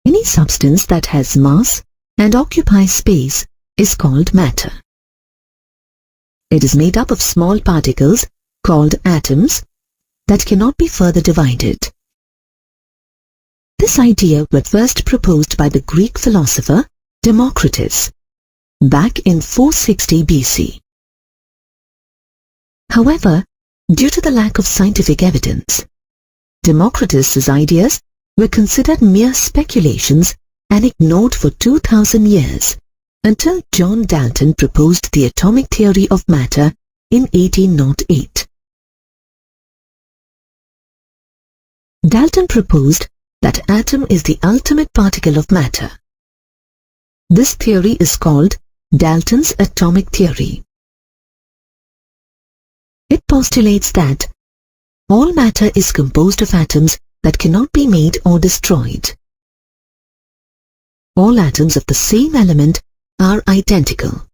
Any substance that has mass and occupies space is called matter. It is made up of small particles called atoms that cannot be further divided. This idea was first proposed by the Greek philosopher Democritus back in 460 BC. However, due to the lack of scientific evidence, Democritus's ideas were considered mere speculations and ignored for 2000 years until John Dalton proposed the atomic theory of matter in 1808. Dalton proposed that atom is the ultimate particle of matter. This theory is called Dalton's atomic theory. It postulates that all matter is composed of atoms that cannot be made or destroyed. All atoms of the same element are identical.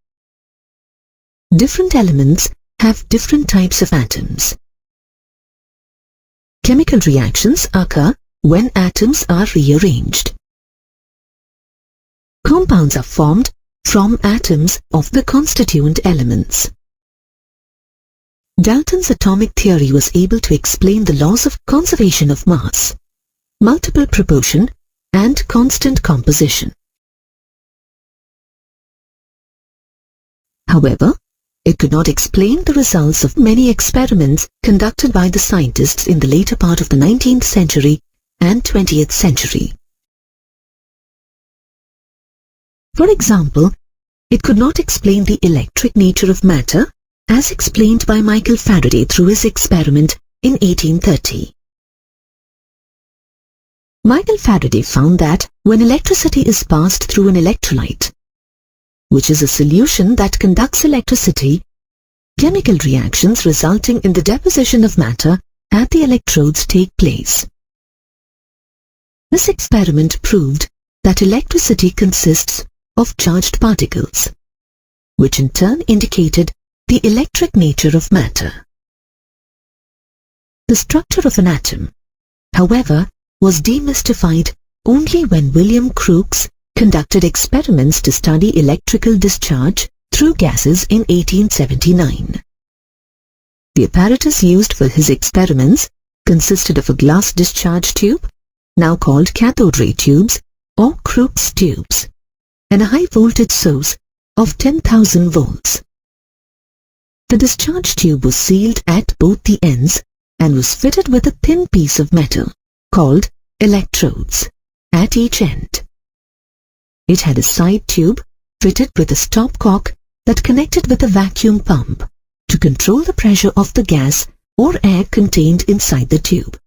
Different elements have different types of atoms. Chemical reactions occur when atoms are rearranged. Compounds are formed from atoms of the constituent elements. Dalton's atomic theory was able to explain the laws of conservation of mass, multiple proportion, and constant composition. However, it could not explain the results of many experiments conducted by the scientists in the later part of the 19th century and 20th century. For example, it could not explain the electric nature of matter as explained by Michael Faraday through his experiment in 1830. Michael Faraday found that when electricity is passed through an electrolyte, which is a solution that conducts electricity, chemical reactions resulting in the deposition of matter at the electrodes take place. This experiment proved that electricity consists of charged particles, which in turn indicated the electric nature of matter. The structure of an atom, however, was demystified only when William Crookes conducted experiments to study electrical discharge through gases in 1879. The apparatus used for his experiments consisted of a glass discharge tube, now called cathode ray tubes or Crookes tubes, and a high voltage source of 10,000 volts. The discharge tube was sealed at both the ends and was fitted with a thin piece of metal called electrodes at each end. It had a side tube fitted with a stopcock that connected with a vacuum pump to control the pressure of the gas or air contained inside the tube.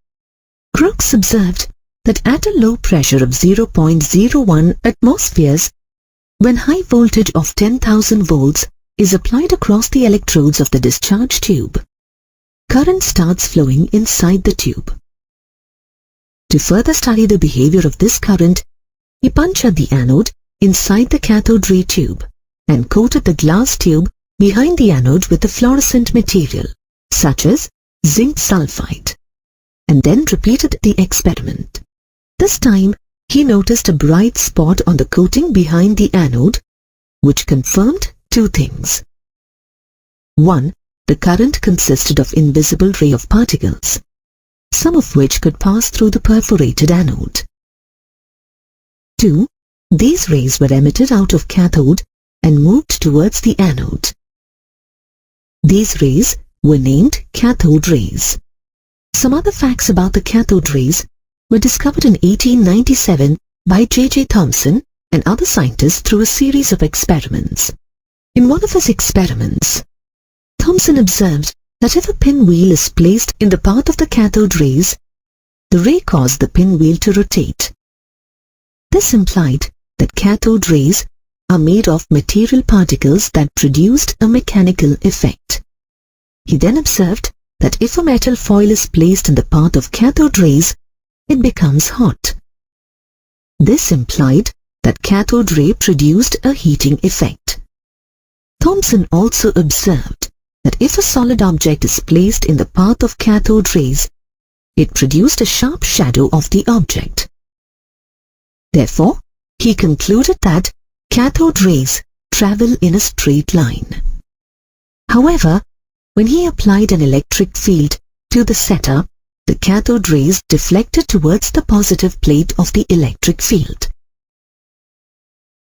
Crookes observed that at a low pressure of 0.01 atmospheres, when high voltage of 10,000 volts is applied across the electrodes of the discharge tube, current starts flowing inside the tube. To further study the behavior of this current, he punctured the anode inside the cathode ray tube and coated the glass tube behind the anode with a fluorescent material, such as zinc sulfide, and then repeated the experiment. This time, he noticed a bright spot on the coating behind the anode, which confirmed two things. 1. The current consisted of invisible ray of particles, some of which could pass through the perforated anode. 2. These rays were emitted out of cathode and moved towards the anode. These rays were named cathode rays. Some other facts about the cathode rays were discovered in 1897 by J.J. Thomson and other scientists through a series of experiments. In one of his experiments, Thomson observed that if a pinwheel is placed in the path of the cathode rays, the ray caused the pinwheel to rotate. This implied that cathode rays are made of material particles that produced a mechanical effect. He then observed that if a metal foil is placed in the path of cathode rays, it becomes hot. This implied that cathode ray produced a heating effect. Thomson also observed that if a solid object is placed in the path of cathode rays, it produced a sharp shadow of the object. Therefore, he concluded that cathode rays travel in a straight line. However, when he applied an electric field to the setup, the cathode rays deflected towards the positive plate of the electric field.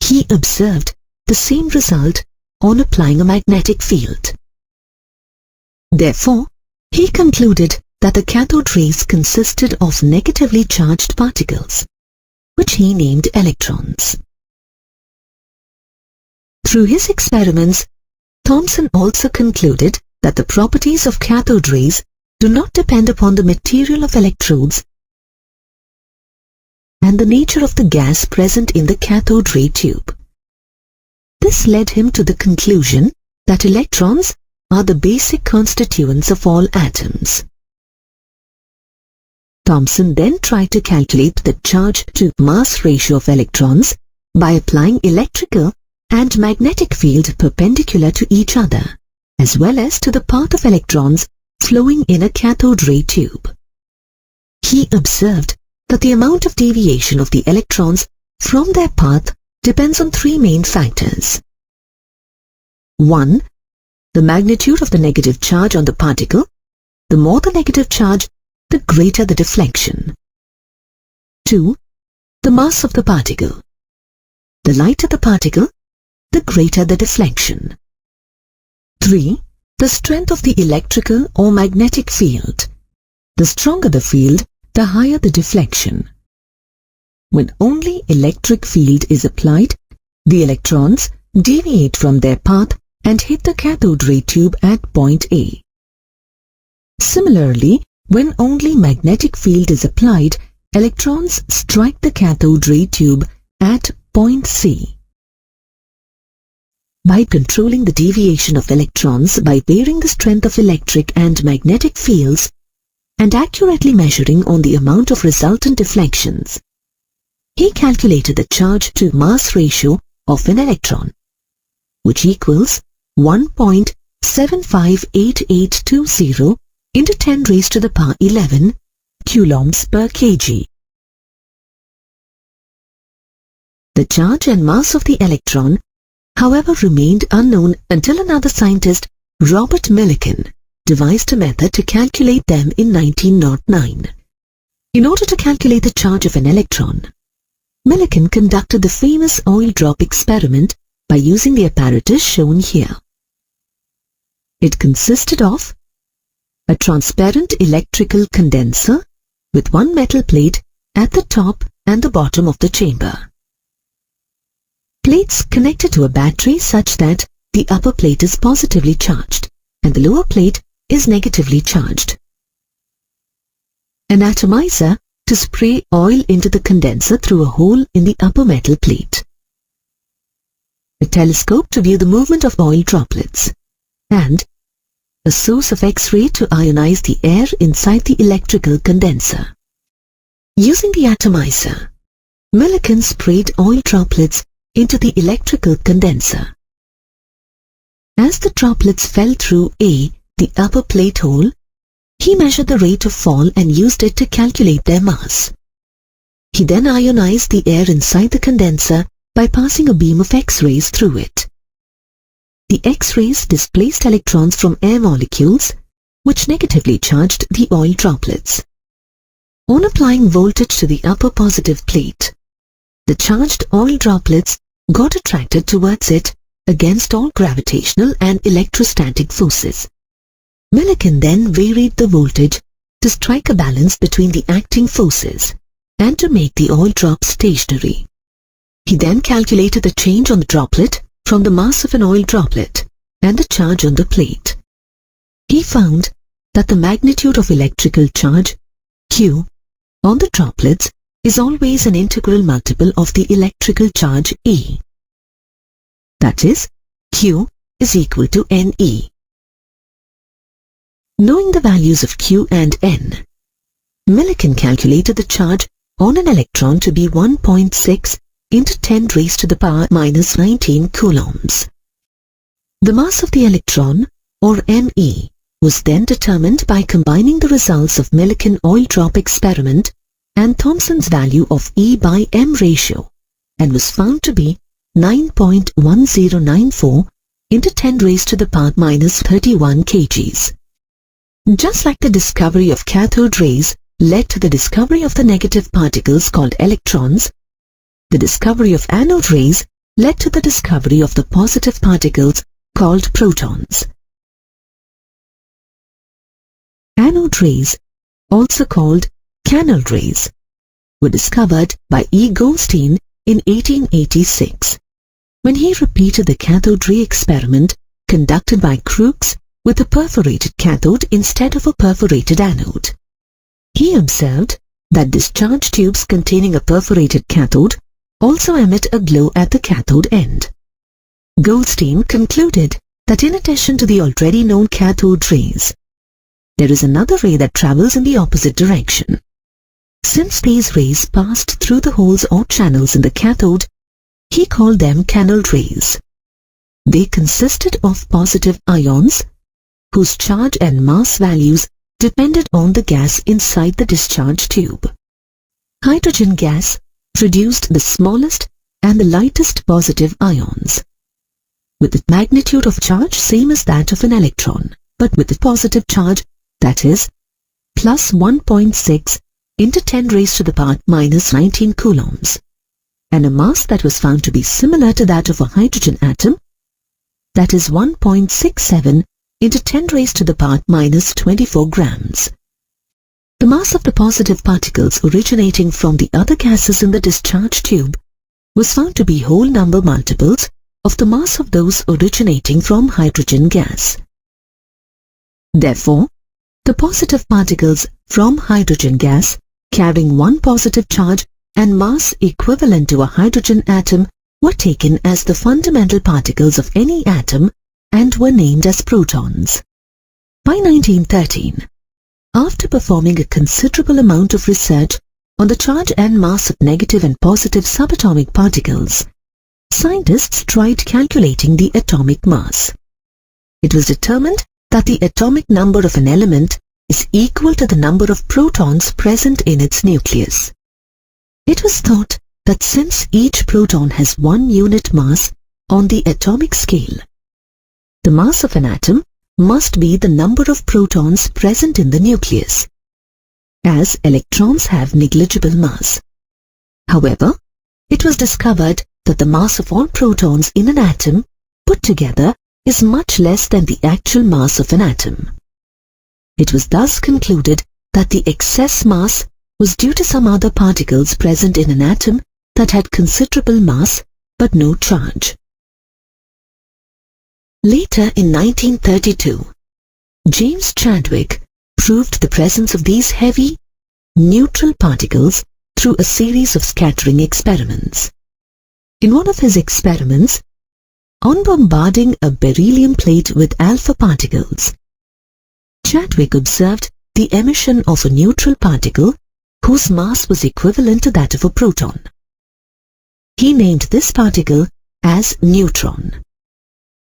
He observed the same result on applying a magnetic field. Therefore, he concluded that the cathode rays consisted of negatively charged particles, which he named electrons. Through his experiments, Thomson also concluded that the properties of cathode rays do not depend upon the material of electrodes and the nature of the gas present in the cathode ray tube. This led him to the conclusion that electrons are the basic constituents of all atoms. Thomson then tried to calculate the charge to mass ratio of electrons by applying electrical and magnetic field perpendicular to each other, as well as to the path of electrons flowing in a cathode ray tube. He observed that the amount of deviation of the electrons from their path depends on three main factors. 1. The magnitude of the negative charge on the particle. The more the negative charge, the greater the deflection. 2. The mass of the particle. The lighter the particle, the greater the deflection. 3. The strength of the electrical or magnetic field. The stronger the field, the higher the deflection. When only electric field is applied, the electrons deviate from their path and hit the cathode ray tube at point A. Similarly, when only magnetic field is applied, electrons strike the cathode ray tube at point C. By controlling the deviation of electrons by varying the strength of electric and magnetic fields and accurately measuring on the amount of resultant deflections, he calculated the charge to mass ratio of an electron, which equals 1.758820 into 10 raised to the power 11 coulombs per kg. The charge and mass of the electron, however, remained unknown until another scientist, Robert Millikan, devised a method to calculate them in 1909. In order to calculate the charge of an electron, Millikan conducted the famous oil drop experiment by using the apparatus shown here. It consisted of a transparent electrical condenser with one metal plate at the top and the bottom of the chamber. Plates connected to a battery such that the upper plate is positively charged and the lower plate is negatively charged. An atomizer to spray oil into the condenser through a hole in the upper metal plate. A telescope to view the movement of oil droplets. And a source of X-ray to ionize the air inside the electrical condenser. Using the atomizer, Millikan sprayed oil droplets into the electrical condenser. As the droplets fell through the upper plate hole, he measured the rate of fall and used it to calculate their mass. He then ionized the air inside the condenser by passing a beam of X-rays through it. The X-rays displaced electrons from air molecules, which negatively charged the oil droplets. On applying voltage to the upper positive plate, the charged oil droplets got attracted towards it against all gravitational and electrostatic forces. Millikan then varied the voltage to strike a balance between the acting forces and to make the oil drop stationary. He then calculated the change on the droplet from the mass of an oil droplet and the charge on the plate. He found that the magnitude of electrical charge, Q, on the droplets is always an integral multiple of the electrical charge E. That is, Q is equal to NE. Knowing the values of Q and N, Millikan calculated the charge on an electron to be 1.6 into 10 raised to the power minus 19 coulombs. The mass of the electron, or ME, was then determined by combining the results of Millikan oil drop experiment and Thomson's value of E by M ratio, and was found to be 9.1094 into 10 raised to the power minus 31 kgs. Just like the discovery of cathode rays led to the discovery of the negative particles called electrons, the discovery of anode rays led to the discovery of the positive particles called protons. Anode rays, also called canal rays, were discovered by E. Goldstein in 1886, when he repeated the cathode ray experiment conducted by Crookes with a perforated cathode instead of a perforated anode. He observed that discharge tubes containing a perforated cathode also emit a glow at the cathode end. Goldstein concluded that in addition to the already known cathode rays, there is another ray that travels in the opposite direction. Since these rays passed through the holes or channels in the cathode, he called them canal rays. They consisted of positive ions, whose charge and mass values depended on the gas inside the discharge tube. Hydrogen gas produced the smallest and the lightest positive ions, with the magnitude of charge same as that of an electron, but with a positive charge, that is, plus 1.6 into 10 raised to the power minus 19 coulombs, and a mass that was found to be similar to that of a hydrogen atom, that is 1.67 into 10 raised to the power minus 24 grams. The mass of the positive particles originating from the other gases in the discharge tube was found to be whole number multiples of the mass of those originating from hydrogen gas. Therefore, the positive particles from hydrogen gas carrying one positive charge and mass equivalent to a hydrogen atom were taken as the fundamental particles of any atom and were named as protons. By 1913, after performing a considerable amount of research on the charge and mass of negative and positive subatomic particles, scientists tried calculating the atomic mass. It was determined that the atomic number of an element is equal to the number of protons present in its nucleus. It was thought that since each proton has one unit mass on the atomic scale, the mass of an atom must be the number of protons present in the nucleus, as electrons have negligible mass. However, it was discovered that the mass of all protons in an atom put together is much less than the actual mass of an atom. It was thus concluded that the excess mass was due to some other particles present in an atom that had considerable mass but no charge. Later in 1932, James Chadwick proved the presence of these heavy, neutral particles through a series of scattering experiments. In one of his experiments, on bombarding a beryllium plate with alpha particles, Chadwick observed the emission of a neutral particle whose mass was equivalent to that of a proton. He named this particle as neutron.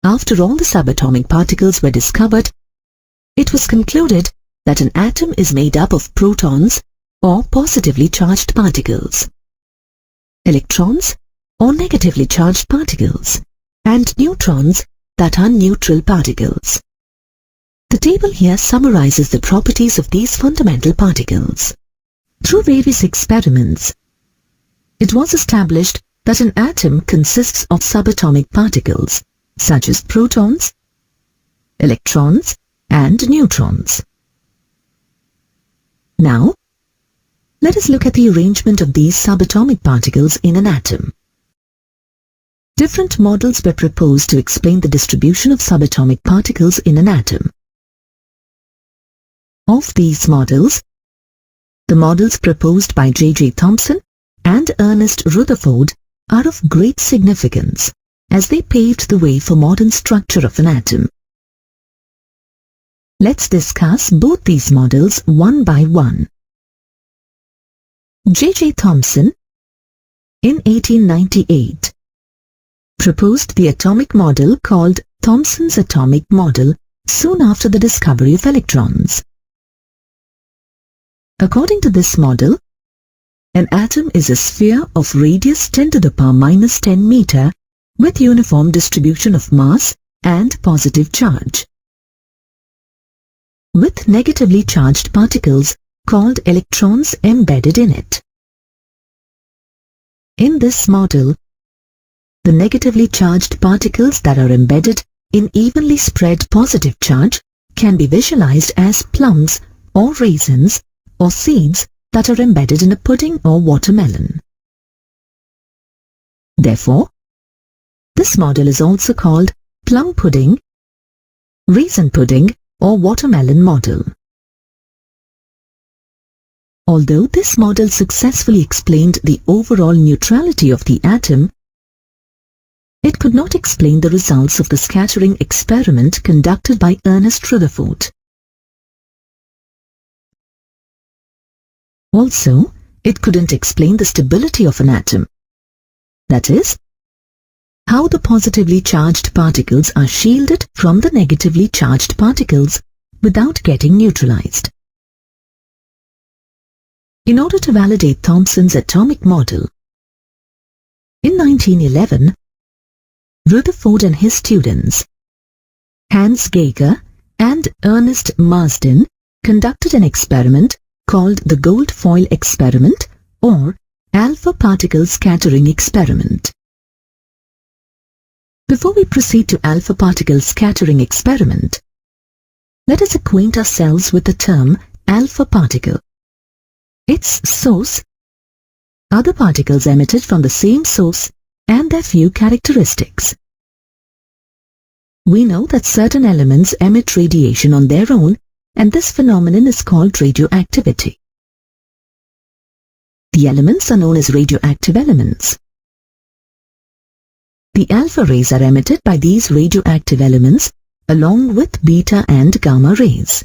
After all the subatomic particles were discovered, it was concluded that an atom is made up of protons or positively charged particles, electrons or negatively charged particles, and neutrons that are neutral particles. The table here summarizes the properties of these fundamental particles. Through various experiments, it was established that an atom consists of subatomic particles such as protons, electrons, and neutrons. Now, let us look at the arrangement of these subatomic particles in an atom. Different models were proposed to explain the distribution of subatomic particles in an atom. Of these models, the models proposed by J.J. Thomson and Ernest Rutherford are of great significance, as they paved the way for modern structure of an atom. Let's discuss both these models one by one. J.J. Thomson, in 1898, proposed the atomic model called Thomson's atomic model soon after the discovery of electrons. According to this model, An atom is a sphere of radius 10 to the power minus 10 meter with uniform distribution of mass and positive charge, with negatively charged particles called electrons embedded in it. In this model, the negatively charged particles that are embedded in evenly spread positive charge can be visualized as plums or raisins or seeds that are embedded in a pudding or watermelon. Therefore, this model is also called plum pudding, raisin pudding, or watermelon model. Although this model successfully explained the overall neutrality of the atom, it could not explain the results of the scattering experiment conducted by Ernest Rutherford. Also, it couldn't explain the stability of an atom. That is, how the positively charged particles are shielded from the negatively charged particles without getting neutralized. In order to validate Thomson's atomic model, in 1911, Rutherford and his students, Hans Geiger and Ernest Marsden, conducted an experiment called the gold foil experiment or alpha particle scattering experiment. Before we proceed to alpha particle scattering experiment, let us acquaint ourselves with the term alpha particle. Its source, other particles emitted from the same source, and their few characteristics. We know that certain elements emit radiation on their own, and this phenomenon is called radioactivity. The elements are known as radioactive elements. The alpha rays are emitted by these radioactive elements along with beta and gamma rays.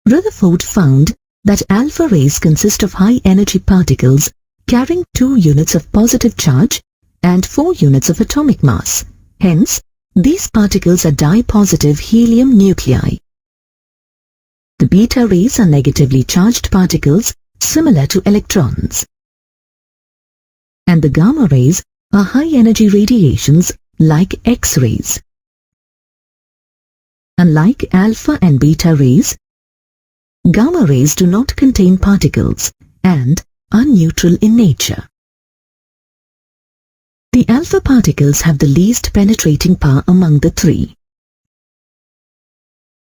Rutherford found that alpha rays consist of high-energy particles carrying 2 units of positive charge and 4 units of atomic mass. Hence, these particles are dipositive helium nuclei. The beta rays are negatively charged particles similar to electrons. And the gamma rays are high-energy radiations like X-rays. Unlike alpha and beta rays, gamma rays do not contain particles and are neutral in nature. The alpha particles have the least penetrating power among the 3.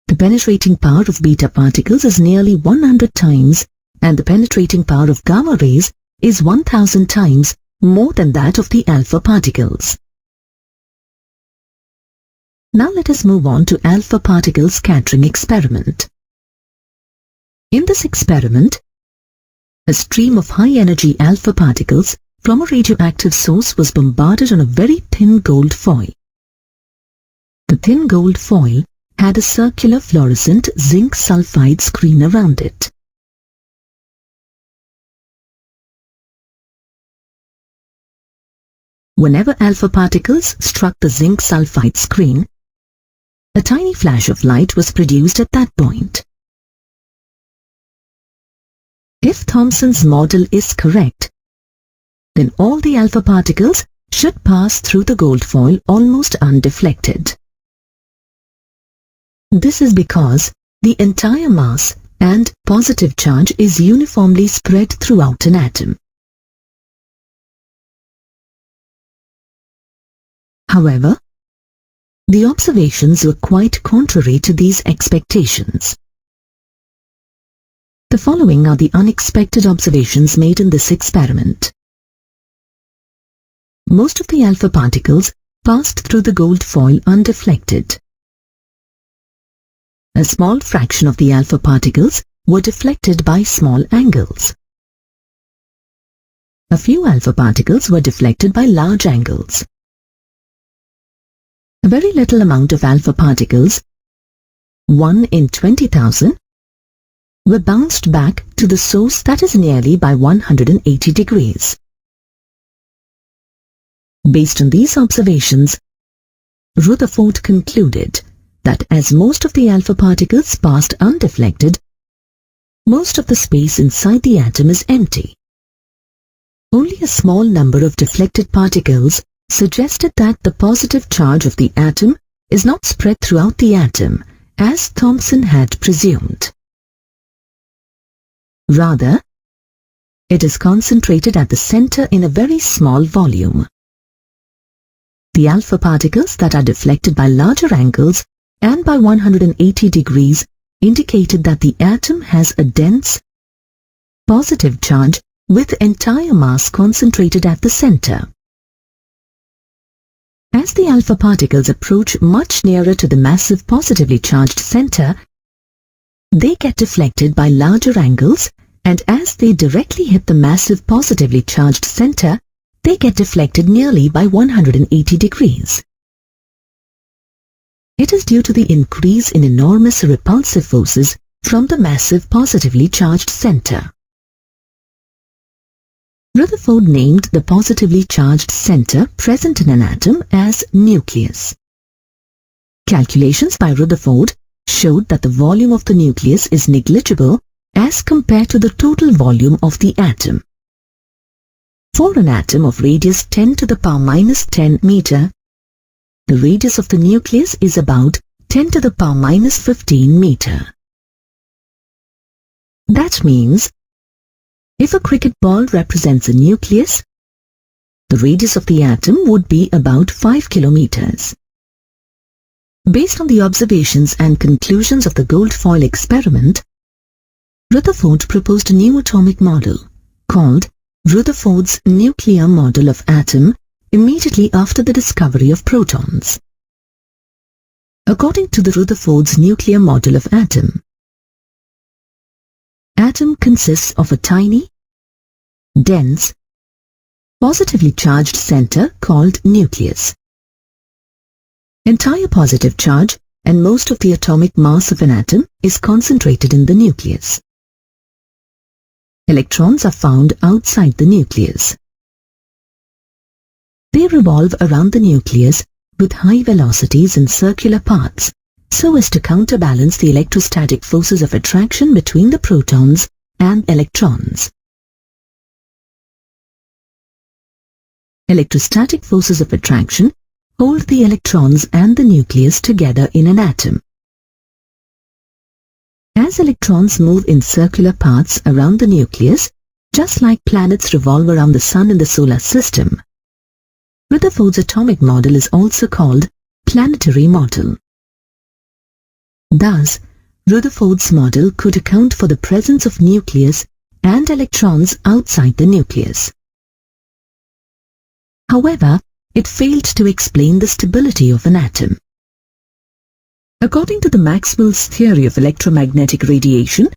The penetrating power of beta particles is nearly 100 times and the penetrating power of gamma rays is 1000 times more than that of the alpha particles. Now let us move on to alpha particle scattering experiment. In this experiment, a stream of high-energy alpha particles from a radioactive source was bombarded on a very thin gold foil. The thin gold foil had a circular fluorescent zinc sulfide screen around it. Whenever alpha particles struck the zinc sulfide screen, a tiny flash of light was produced at that point. If Thomson's model is correct, then all the alpha particles should pass through the gold foil almost undeflected. This is because the entire mass and positive charge is uniformly spread throughout an atom. However, the observations were quite contrary to these expectations. The following are the unexpected observations made in this experiment. Most of the alpha particles passed through the gold foil undeflected. A small fraction of the alpha particles were deflected by small angles. A few alpha particles were deflected by large angles. A very little amount of alpha particles, 1 in 20,000, were bounced back to the source, that is nearly by 180 degrees. Based on these observations, Rutherford concluded that as most of the alpha particles passed undeflected, most of the space inside the atom is empty. Only a small number of deflected particles suggested that the positive charge of the atom is not spread throughout the atom, as Thomson had presumed. Rather, it is concentrated at the center in a very small volume. The alpha particles that are deflected by larger angles and by 180 degrees indicated that the atom has a dense, positive charge with entire mass concentrated at the center. As the alpha particles approach much nearer to the massive positively charged center, they get deflected by larger angles, and as they directly hit the massive positively charged center, they get deflected nearly by 180 degrees. It is due to the increase in enormous repulsive forces from the massive positively charged center. Rutherford named the positively charged center present in an atom as nucleus. Calculations by Rutherford showed that the volume of the nucleus is negligible as compared to the total volume of the atom. For an atom of radius 10 to the power minus 10 meter, the radius of the nucleus is about 10 to the power minus 15 meter. That means, if a cricket ball represents a nucleus, the radius of the atom would be about 5 kilometers. Based on the observations and conclusions of the gold foil experiment, Rutherford proposed a new atomic model called Rutherford's nuclear model of atom immediately after the discovery of protons. According to the Rutherford's nuclear model of atom consists of a tiny, dense, positively charged center called nucleus. Entire positive charge and most of the atomic mass of an atom is concentrated in the nucleus. Electrons are found outside the nucleus. They revolve around the nucleus with high velocities in circular paths, so as to counterbalance the electrostatic forces of attraction between the protons and electrons. Electrostatic forces of attraction hold the electrons and the nucleus together in an atom. As electrons move in circular paths around the nucleus, just like planets revolve around the sun in the solar system, Rutherford's atomic model is also called planetary model. Thus, Rutherford's model could account for the presence of nucleus and electrons outside the nucleus. However, it failed to explain the stability of an atom. According to the Maxwell's theory of electromagnetic radiation,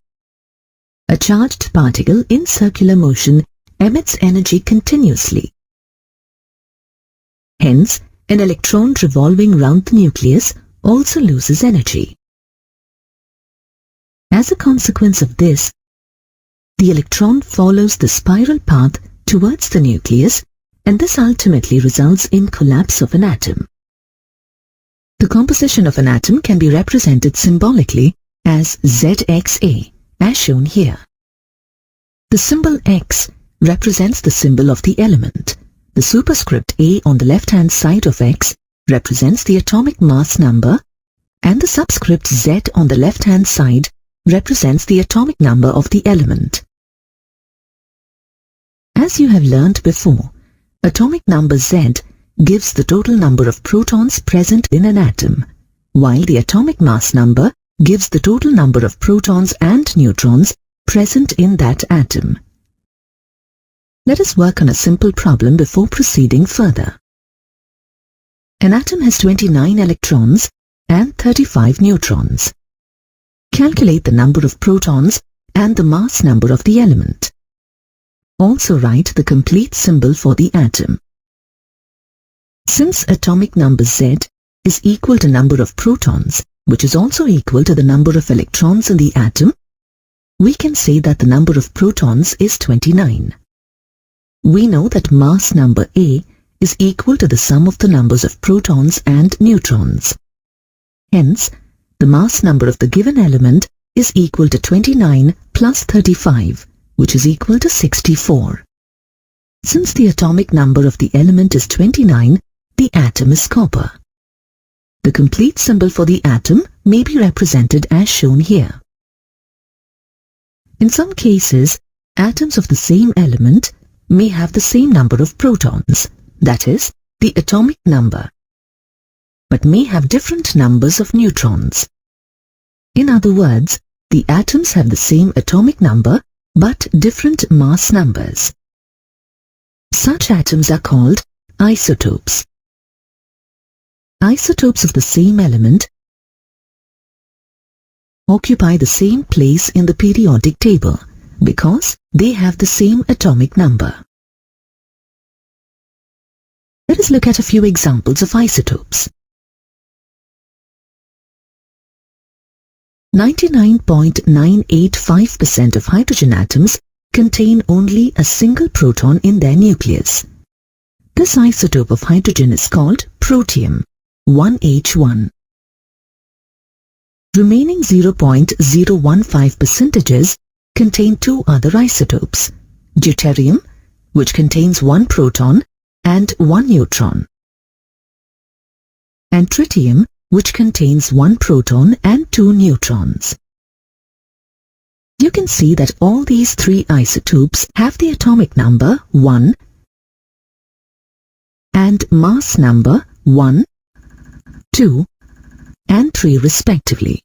a charged particle in circular motion emits energy continuously. Hence, an electron revolving round the nucleus also loses energy. As a consequence of this, the electron follows the spiral path towards the nucleus, and this ultimately results in collapse of an atom. The composition of an atom can be represented symbolically as ZXA, as shown here. The symbol X represents the symbol of the element. The superscript A on the left-hand side of X represents the atomic mass number, and the subscript Z on the left-hand side represents the atomic number of the element. As you have learnt before, atomic number Z gives the total number of protons present in an atom, while the atomic mass number gives the total number of protons and neutrons present in that atom. Let us work on a simple problem before proceeding further. An atom has 29 electrons and 35 neutrons. Calculate the number of protons and the mass number of the element. Also write the complete symbol for the atom. Since atomic number Z is equal to number of protons, which is also equal to the number of electrons in the atom, we can say that the number of protons is 29. We know that mass number A is equal to the sum of the numbers of protons and neutrons. Hence, the mass number of the given element is equal to 29 plus 35, which is equal to 64. Since the atomic number of the element is 29, the atom is copper. The complete symbol for the atom may be represented as shown here. In some cases, atoms of the same element may have the same number of protons, that is, the atomic number, but may have different numbers of neutrons. In other words, the atoms have the same atomic number but different mass numbers. Such atoms are called isotopes. Isotopes of the same element occupy the same place in the periodic table because they have the same atomic number. Let us look at a few examples of isotopes. 99.985% of hydrogen atoms contain only a single proton in their nucleus. This isotope of hydrogen is called protium, 1H1. Remaining 0.015% contain two other isotopes, deuterium, which contains one proton and one neutron, and tritium, which contains one proton and two neutrons. You can see that all these three isotopes have the atomic number 1 and mass number 1, 2, and 3 respectively.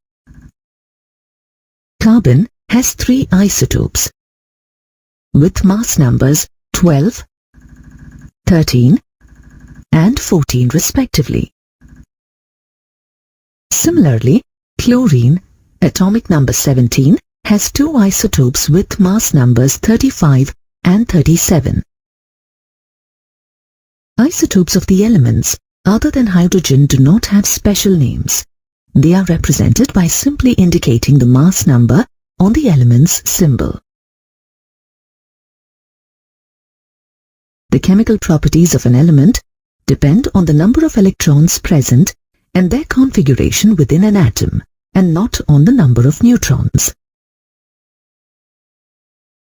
Carbon has three isotopes with mass numbers 12, 13, and 14 respectively. Similarly, chlorine, atomic number 17, has two isotopes with mass numbers 35 and 37. Isotopes of the elements other than hydrogen do not have special names. They are represented by simply indicating the mass number on the element's symbol. The chemical properties of an element depend on the number of electrons present and their configuration within an atom, and not on the number of neutrons.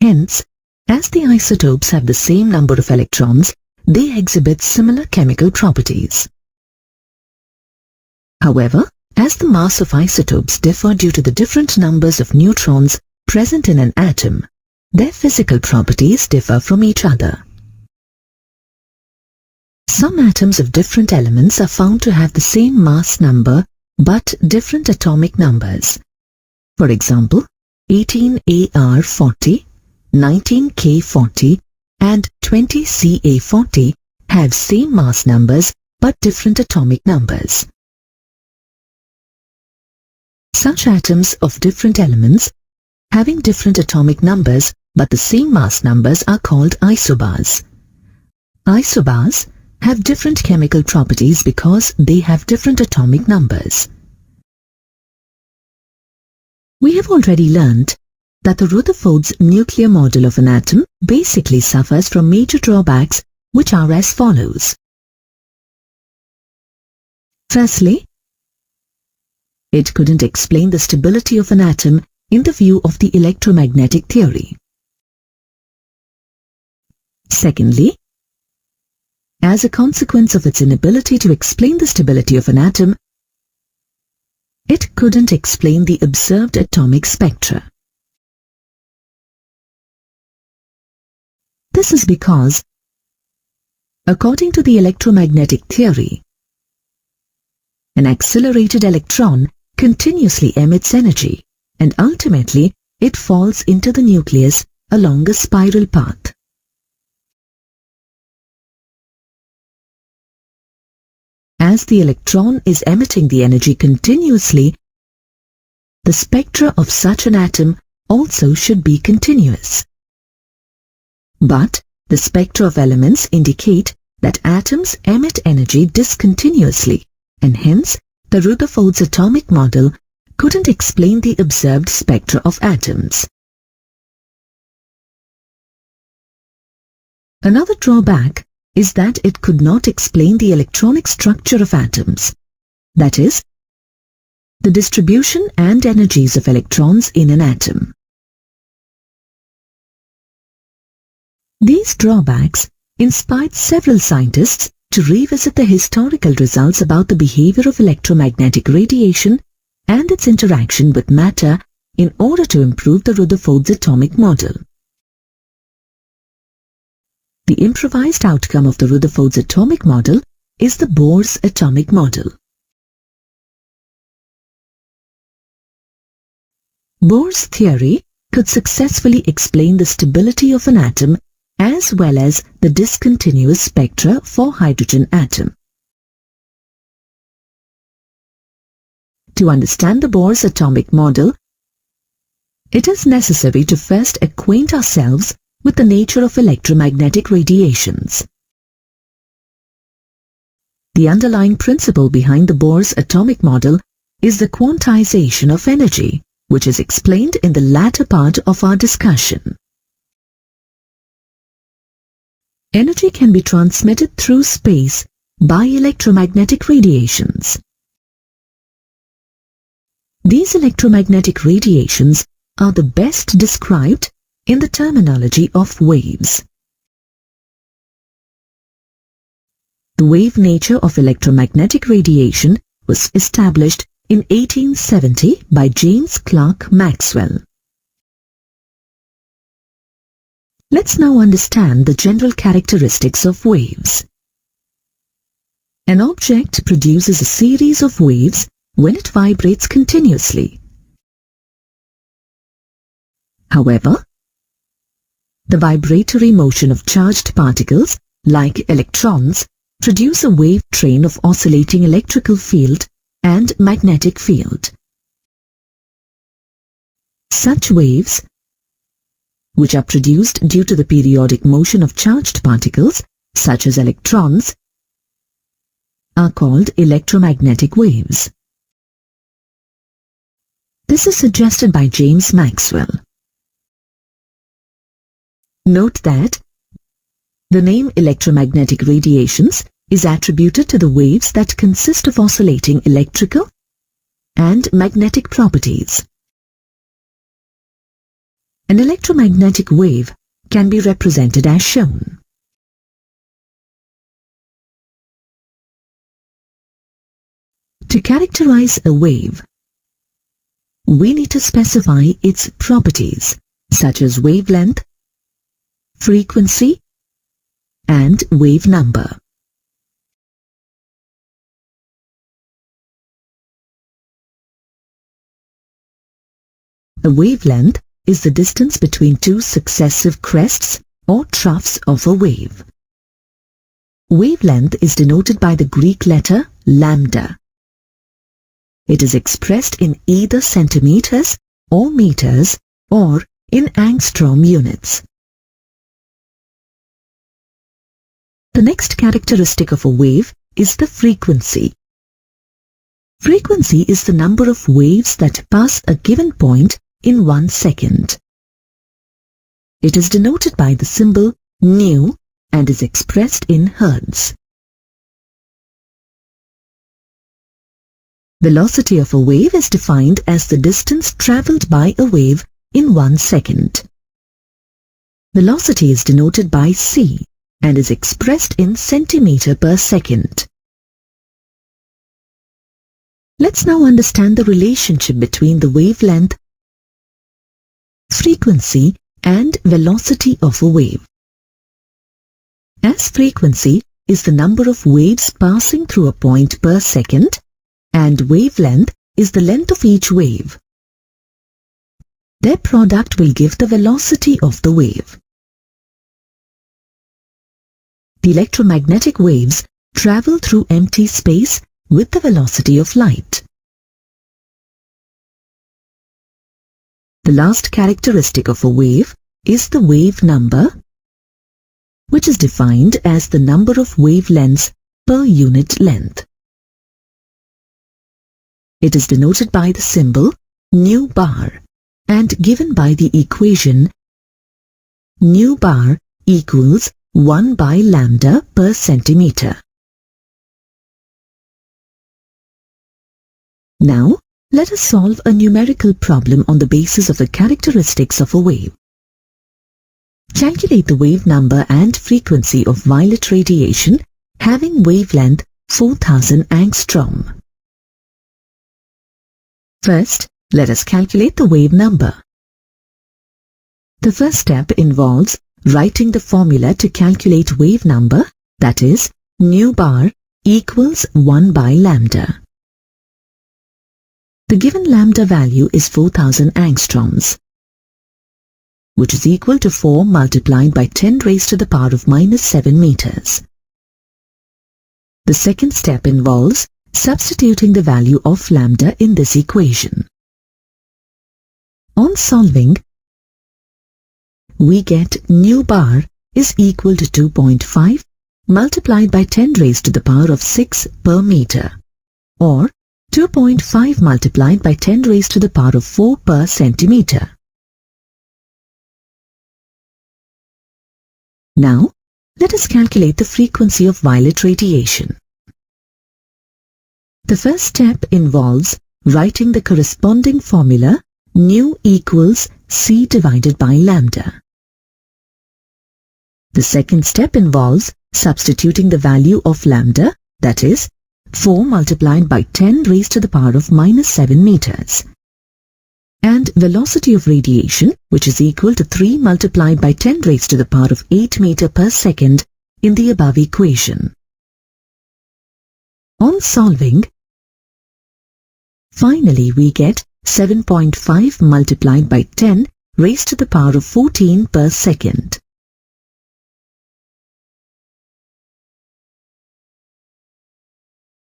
Hence, as the isotopes have the same number of electrons, they exhibit similar chemical properties. However, as the mass of isotopes differ due to the different numbers of neutrons present in an atom, their physical properties differ from each other. Some atoms of different elements are found to have the same mass number but different atomic numbers. For example, 18Ar40, 19K40 and 20Ca40 have same mass numbers but different atomic numbers. Such atoms of different elements having different atomic numbers but the same mass numbers are called isobars. Isobars have different chemical properties because they have different atomic numbers. We have already learned that the Rutherford's nuclear model of an atom basically suffers from major drawbacks, which are as follows. Firstly, it couldn't explain the stability of an atom in the view of the electromagnetic theory. Secondly, as a consequence of its inability to explain the stability of an atom, it couldn't explain the observed atomic spectra. This is because, according to the electromagnetic theory, an accelerated electron continuously emits energy and ultimately it falls into the nucleus along a spiral path. As the electron is emitting the energy continuously, the spectra of such an atom also should be continuous. But the spectra of elements indicate that atoms emit energy discontinuously, and hence the Rutherford's atomic model couldn't explain the observed spectra of atoms. Another drawback is that it could not explain the electronic structure of atoms. That is, the distribution and energies of electrons in an atom. These drawbacks inspired several scientists to revisit the historical results about the behavior of electromagnetic radiation and its interaction with matter in order to improve the Rutherford's atomic model. The improvised outcome of the Rutherford's atomic model is the Bohr's atomic model. Bohr's theory could successfully explain the stability of an atom as well as the discontinuous spectra for hydrogen atom. To understand the Bohr's atomic model, it is necessary to first acquaint ourselves with the nature of electromagnetic radiations. The underlying principle behind the Bohr's atomic model is the quantization of energy, which is explained in the latter part of our discussion. Energy can be transmitted through space by electromagnetic radiations. These electromagnetic radiations are the best described in the terminology of waves. The wave nature of electromagnetic radiation was established in 1870 by James Clerk Maxwell. Let's now understand the general characteristics of waves. An object produces a series of waves when it vibrates continuously. However, the vibratory motion of charged particles, like electrons, produce a wave train of oscillating electrical field and magnetic field. Such waves, which are produced due to the periodic motion of charged particles, such as electrons, are called electromagnetic waves. This is suggested by James Maxwell. Note that the name electromagnetic radiations is attributed to the waves that consist of oscillating electrical and magnetic properties. An electromagnetic wave can be represented as shown. To characterize a wave, we need to specify its properties such as wavelength, frequency, and wave number. A wavelength is the distance between two successive crests or troughs of a wave. Wavelength is denoted by the Greek letter lambda. It is expressed in either centimeters or meters or in angstrom units. The next characteristic of a wave is the frequency. Frequency is the number of waves that pass a given point in 1 second. It is denoted by the symbol nu and is expressed in hertz. Velocity of a wave is defined as the distance traveled by a wave in 1 second. Velocity is denoted by c and is expressed in centimeter per second. Let's now understand the relationship between the wavelength, frequency, and velocity of a wave. As frequency is the number of waves passing through a point per second, and wavelength is the length of each wave, their product will give the velocity of the wave. The electromagnetic waves travel through empty space with the velocity of light. The last characteristic of a wave is the wave number, which is defined as the number of wavelengths per unit length. It is denoted by the symbol nu bar and given by the equation nu bar equals 1 by lambda per centimeter. Now, let us solve a numerical problem on the basis of the characteristics of a wave. Calculate the wave number and frequency of violet radiation having wavelength 4000 angstrom. First, let us calculate the wave number. The first step involves writing the formula to calculate wave number, that is, nu bar equals 1 by lambda. The given lambda value is 4000 angstroms, which is equal to 4 multiplied by 10 raised to the power of minus 7 meters. The second step involves substituting the value of lambda in this equation. On solving, we get nu bar is equal to 2.5 multiplied by 10 raised to the power of 6 per meter, or 2.5 multiplied by 10 raised to the power of 4 per centimeter. Now, let us calculate the frequency of violet radiation. The first step involves writing the corresponding formula nu equals C divided by lambda. The second step involves substituting the value of lambda, that is, 4 multiplied by 10 raised to the power of minus 7 meters, and velocity of radiation, which is equal to 3 multiplied by 10 raised to the power of 8 meter per second in the above equation. On solving, finally we get 7.5 multiplied by 10 raised to the power of 14 per second.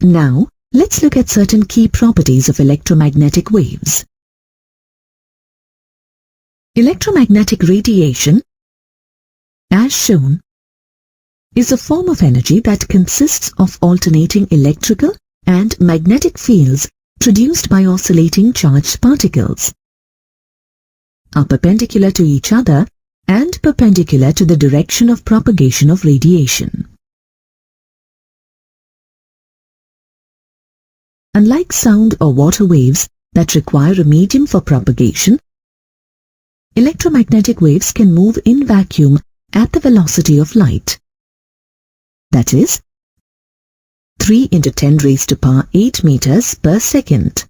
Now, let's look at certain key properties of electromagnetic waves. Electromagnetic radiation, as shown, is a form of energy that consists of alternating electrical and magnetic fields produced by oscillating charged particles, are perpendicular to each other and perpendicular to the direction of propagation of radiation. Unlike sound or water waves that require a medium for propagation, electromagnetic waves can move in vacuum at the velocity of light, that is, 3 into 10 raised to power 8 meters per second.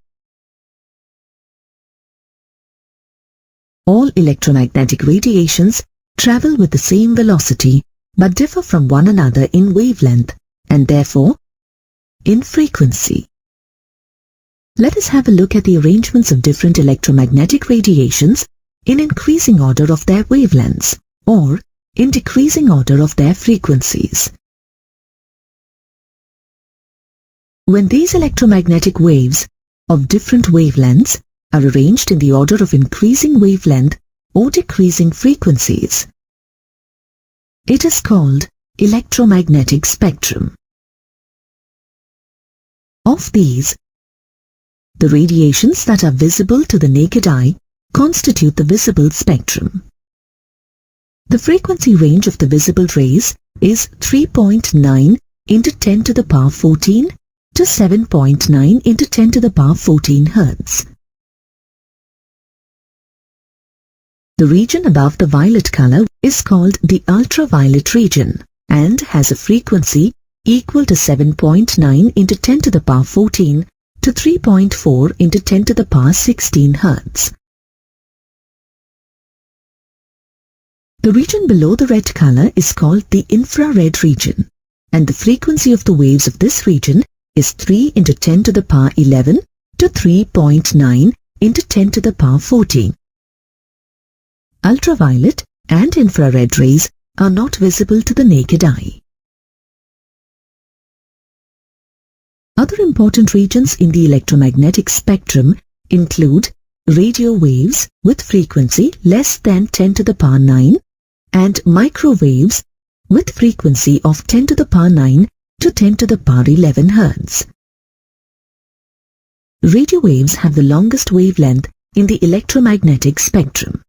All electromagnetic radiations travel with the same velocity but differ from one another in wavelength and therefore in frequency. Let us have a look at the arrangements of different electromagnetic radiations in increasing order of their wavelengths or in decreasing order of their frequencies. When these electromagnetic waves of different wavelengths are arranged in the order of increasing wavelength or decreasing frequencies, it is called electromagnetic spectrum. Of these, the radiations that are visible to the naked eye constitute the visible spectrum. The frequency range of the visible rays is 3.9 into 10 to the power 14 to 7.9 into 10 to the power 14 Hz. The region above the violet color is called the ultraviolet region and has a frequency equal to 7.9 into 10 to the power 14 to 3.4 into 10 to the power 16 Hz. The region below the red color is called the infrared region, and the frequency of the waves of this region is 3 into 10 to the power 11 to 3.9 into 10 to the power 14. Ultraviolet and infrared rays are not visible to the naked eye. Other important regions in the electromagnetic spectrum include radio waves with frequency less than 10 to the power 9 and microwaves with frequency of 10 to the power 9 to 10 to the power 11 Hz. Radio waves have the longest wavelength in the electromagnetic spectrum.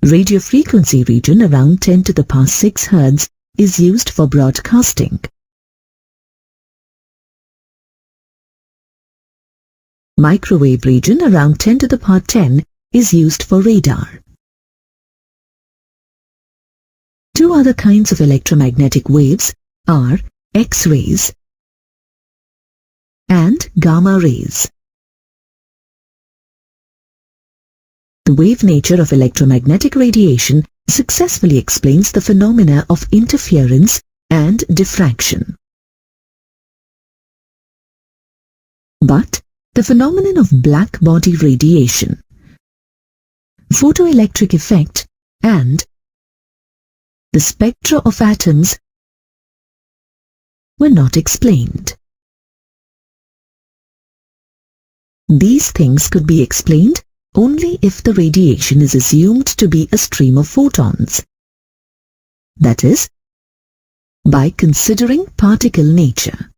Radio frequency region around 10 to the power 6 Hz is used for broadcasting. Microwave region around 10 to the power 10 is used for radar. Two other kinds of electromagnetic waves are X-rays and gamma rays. The wave nature of electromagnetic radiation successfully explains the phenomena of interference and diffraction. But the phenomenon of black body radiation, photoelectric effect, and the spectra of atoms were not explained. These things could be explained only if the radiation is assumed to be a stream of photons. That is, by considering particle nature.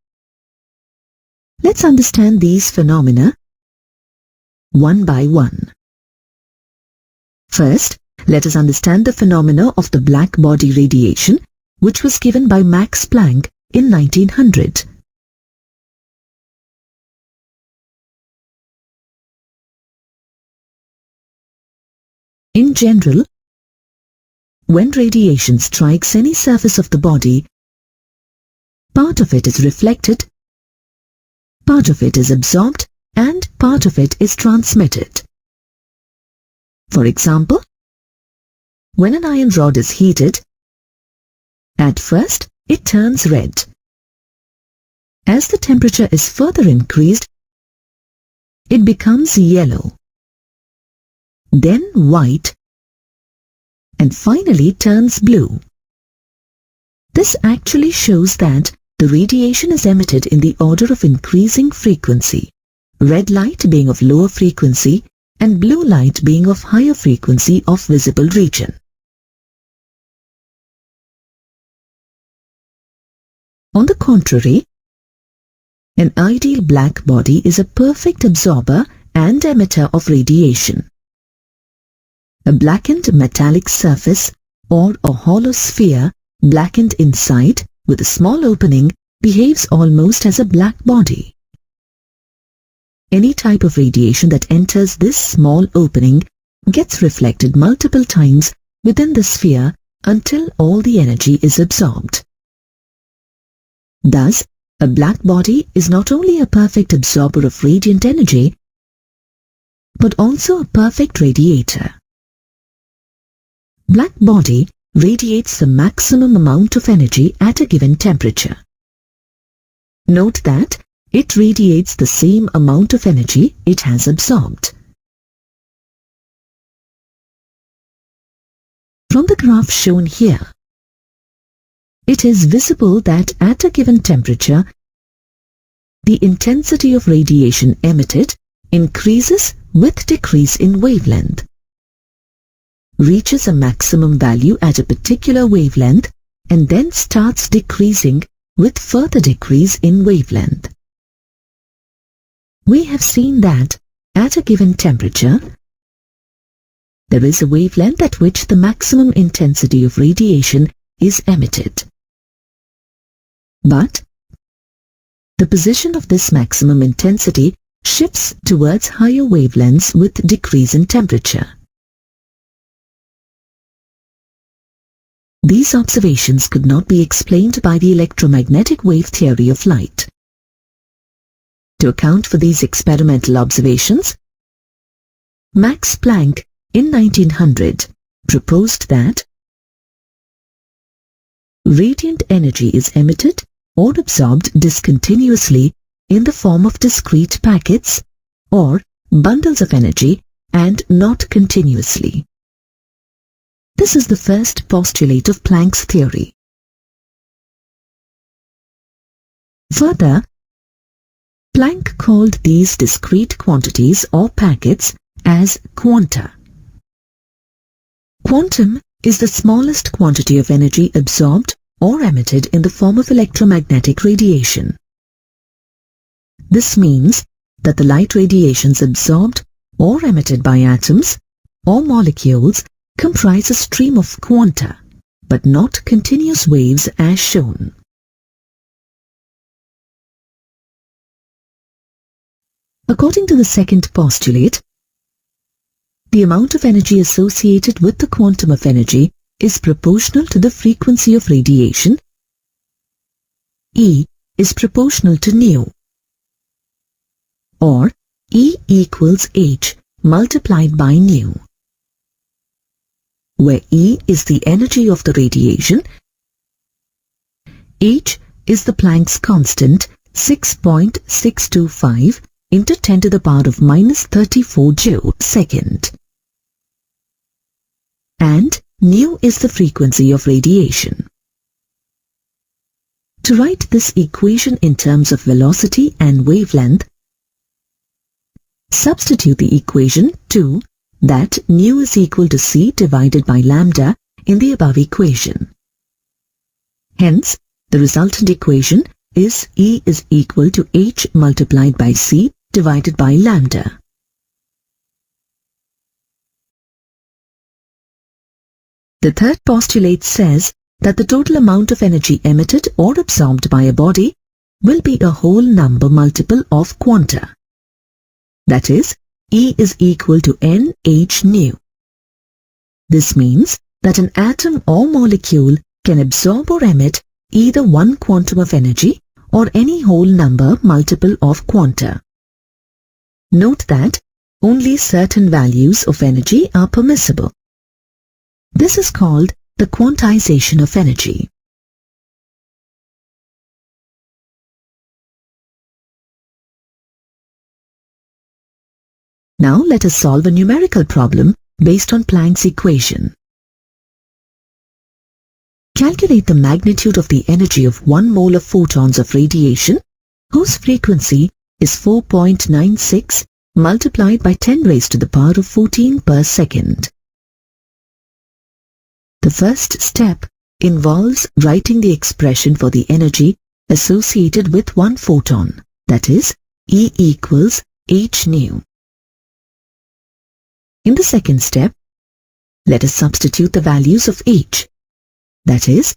Let's understand these phenomena one by one. First, let us understand the phenomena of the black body radiation, which was given by Max Planck in 1900. In general, when radiation strikes any surface of the body, part of it is reflected, part of it is absorbed, and part of it is transmitted. For example, when an iron rod is heated, at first it turns red. As the temperature is further increased, it becomes yellow, then white, and finally turns blue. This actually shows that the radiation is emitted in the order of increasing frequency, red light being of lower frequency and blue light being of higher frequency of visible region. On the contrary, an ideal black body is a perfect absorber and emitter of radiation. A blackened metallic surface or a hollow sphere blackened inside with a small opening behaves almost as a black body. Any type of radiation that enters this small opening gets reflected multiple times within the sphere until all the energy is absorbed. Thus, a black body is not only a perfect absorber of radiant energy, but also a perfect radiator. Black body radiates the maximum amount of energy at a given temperature. Note that it radiates the same amount of energy it has absorbed. From the graph shown here, it is visible that at a given temperature, the intensity of radiation emitted increases with decrease in wavelength, reaches a maximum value at a particular wavelength, and then starts decreasing with further decrease in wavelength. We have seen that at a given temperature, there is a wavelength at which the maximum intensity of radiation is emitted. But the position of this maximum intensity shifts towards higher wavelengths with decrease in temperature. These observations could not be explained by the electromagnetic wave theory of light. To account for these experimental observations, Max Planck in 1900 proposed that radiant energy is emitted or absorbed discontinuously in the form of discrete packets or bundles of energy and not continuously. This is the first postulate of Planck's theory. Further, Planck called these discrete quantities or packets as quanta. Quantum is the smallest quantity of energy absorbed or emitted in the form of electromagnetic radiation. This means that the light radiations absorbed or emitted by atoms or molecules comprise a stream of quanta, but not continuous waves as shown. According to the second postulate, the amount of energy associated with the quantum of energy is proportional to the frequency of radiation. E is proportional to nu, or E equals h multiplied by nu, where E is the energy of the radiation, h is the Planck's constant 6.625 into 10 to the power of minus 34 joule/second, and nu is the frequency of radiation. To write this equation in terms of velocity and wavelength, substitute the equation 2 that nu is equal to c divided by lambda in the above equation. Hence, the resultant equation is E is equal to h multiplied by c divided by lambda. The third postulate says that the total amount of energy emitted or absorbed by a body will be a whole number multiple of quanta. That is, E is equal to NH nu. This means that an atom or molecule can absorb or emit either one quantum of energy or any whole number multiple of quanta. Note that only certain values of energy are permissible. This is called the quantization of energy. Now let us solve a numerical problem based on Planck's equation. Calculate the magnitude of the energy of 1 mole of photons of radiation whose frequency is 4.96 multiplied by 10 raised to the power of 14 per second. The first step involves writing the expression for the energy associated with one photon, that is, E equals h nu. In the second step, let us substitute the values of h, that is,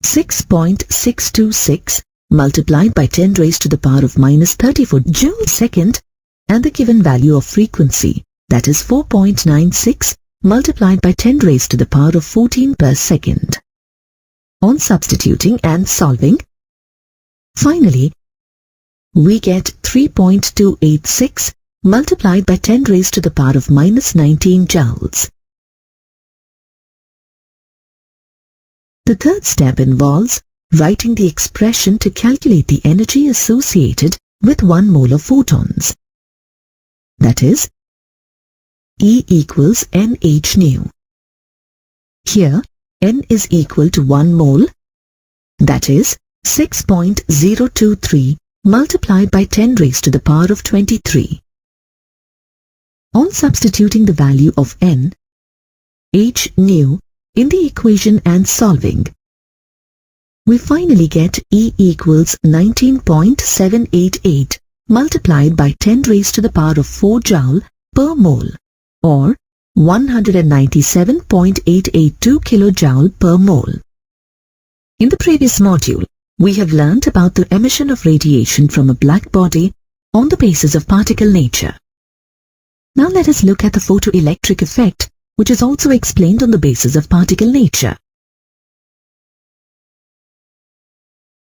6.626 multiplied by 10 raised to the power of minus 34 joule/second, and the given value of frequency, that is 4.96 multiplied by 10 raised to the power of 14 per second. On substituting and solving, finally, we get 3.286 multiplied by 10 raised to the power of minus 19 joules. The third step involves writing the expression to calculate the energy associated with 1 mole of photons. That is, E equals NH nu. Here, N is equal to 1 mole, that is 6.023 multiplied by 10 raised to the power of 23. On substituting the value of N, H nu, in the equation and solving, we finally get E equals 19.788 multiplied by 10 raised to the power of 4 joule per mole, or 197.882 kilojoule per mole. In the previous module, we have learnt about the emission of radiation from a black body on the basis of particle nature. Now let us look at the photoelectric effect, which is also explained on the basis of particle nature.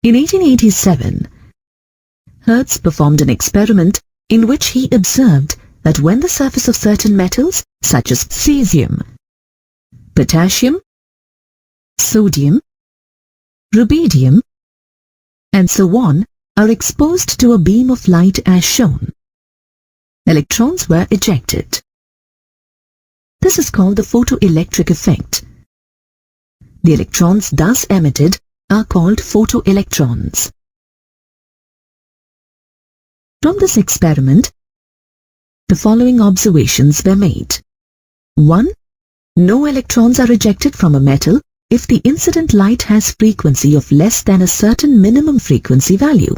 In 1887, Hertz performed an experiment in which he observed that when the surface of certain metals, such as cesium, potassium, sodium, rubidium, and so on, are exposed to a beam of light as shown, electrons were ejected. This is called the photoelectric effect. The electrons thus emitted are called photoelectrons. From this experiment, the following observations were made. 1. No electrons are ejected from a metal if the incident light has frequency of less than a certain minimum frequency value,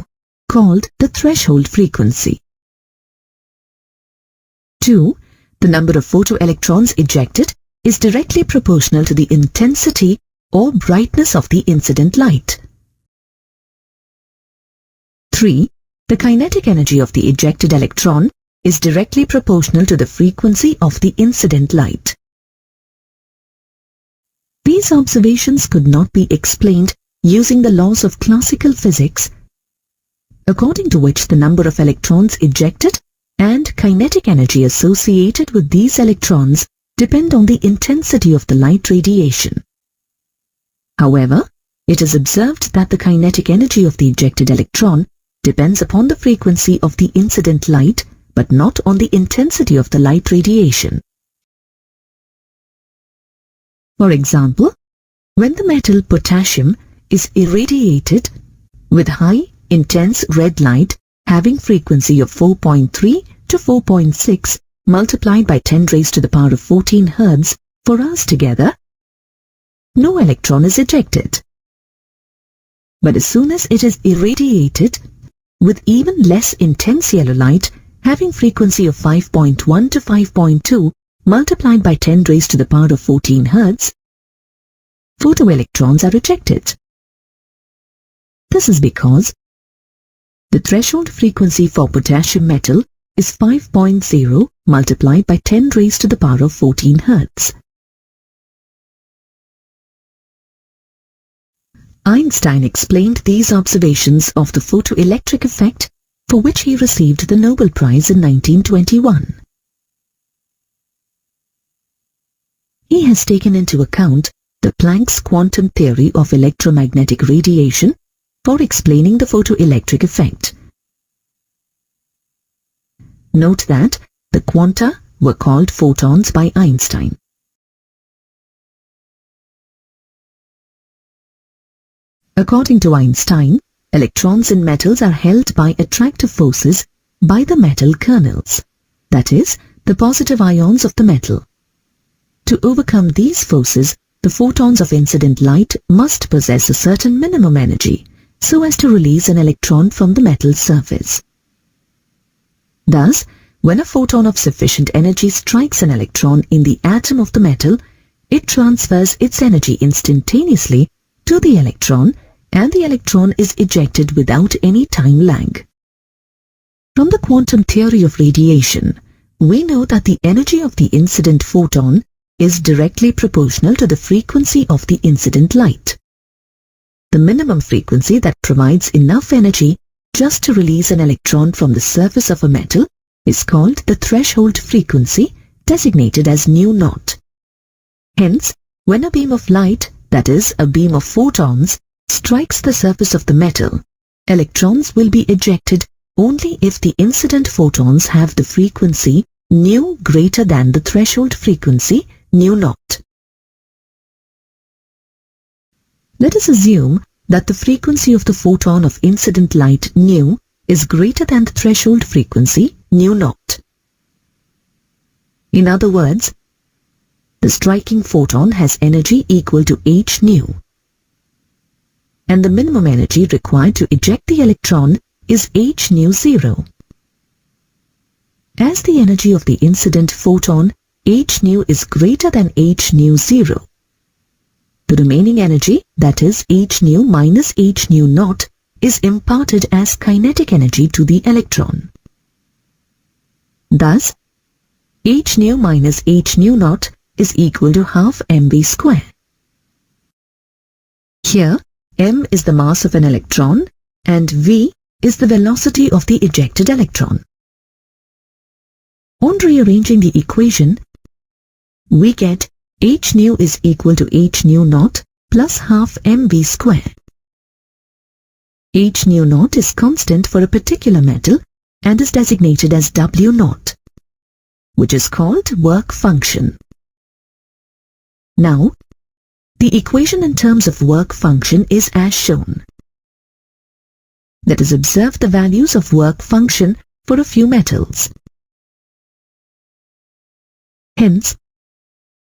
called the threshold frequency. 2. The number of photoelectrons ejected is directly proportional to the intensity or brightness of the incident light. 3. the kinetic energy of the ejected electron is directly proportional to the frequency of the incident light. These observations could not be explained using the laws of classical physics, according to which the number of electrons ejected and kinetic energy associated with these electrons depend on the intensity of the light radiation. However, it is observed that the kinetic energy of the ejected electron depends upon the frequency of the incident light, but not on the intensity of the light radiation. For example, when the metal potassium is irradiated with high, intense red light having frequency of 4.3 to 4.6 multiplied by 10 raised to the power of 14 Hz for hours together, no electron is ejected. But as soon as it is irradiated with even less intense yellow light having frequency of 5.1 to 5.2 multiplied by 10 raised to the power of 14 Hz, photoelectrons are ejected. This is because the threshold frequency for potassium metal is 5.0 multiplied by 10 raised to the power of 14 Hz. Einstein explained these observations of the photoelectric effect, for which he received the Nobel Prize in 1921. He has taken into account the Planck's quantum theory of electromagnetic radiation for explaining the photoelectric effect. Note that the quanta were called photons by Einstein. According to Einstein, electrons in metals are held by attractive forces by the metal kernels, that is, the positive ions of the metal. To overcome these forces, the photons of incident light must possess a certain minimum energy, so as to release an electron from the metal surface. Thus, when a photon of sufficient energy strikes an electron in the atom of the metal, it transfers its energy instantaneously to the electron, and the electron is ejected without any time lag. From the quantum theory of radiation, we know that the energy of the incident photon is directly proportional to the frequency of the incident light. The minimum frequency that provides enough energy just to release an electron from the surface of a metal is called the threshold frequency, designated as nu0. Hence, when a beam of light, that is, a beam of photons, strikes the surface of the metal, electrons will be ejected only if the incident photons have the frequency nu greater than the threshold frequency nu0. Let us assume that the frequency of the photon of incident light nu is greater than the threshold frequency nu0. In other words, the striking photon has energy equal to h nu, and the minimum energy required to eject the electron is h nu 0. As the energy of the incident photon h nu is greater than h nu 0, the remaining energy, that is h nu minus h nu 0, is imparted as kinetic energy to the electron. Thus, h nu minus h nu 0 is equal to half mv square. Here, m is the mass of an electron and v is the velocity of the ejected electron. On rearranging the equation, we get h nu is equal to h nu 0 plus half mv square. H nu 0 is constant for a particular metal and is designated as W0, which is called work function. Now, the equation in terms of work function is as shown. Let us observe the values of work function for a few metals. Hence,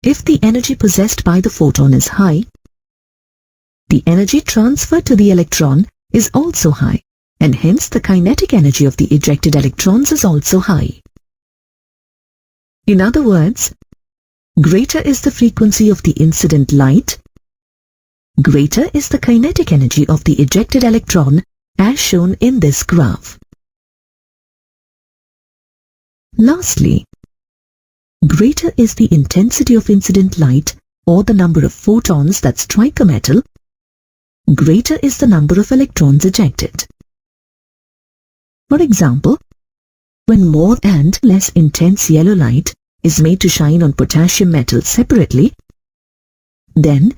if the energy possessed by the photon is high, the energy transferred to the electron is also high, and hence the kinetic energy of the ejected electrons is also high. In other words, greater is the frequency of the incident light, greater is the kinetic energy of the ejected electron as shown in this graph. Lastly, greater is the intensity of incident light or the number of photons that strike a metal, greater is the number of electrons ejected. For example, when more and less intense yellow light is made to shine on potassium metal separately, then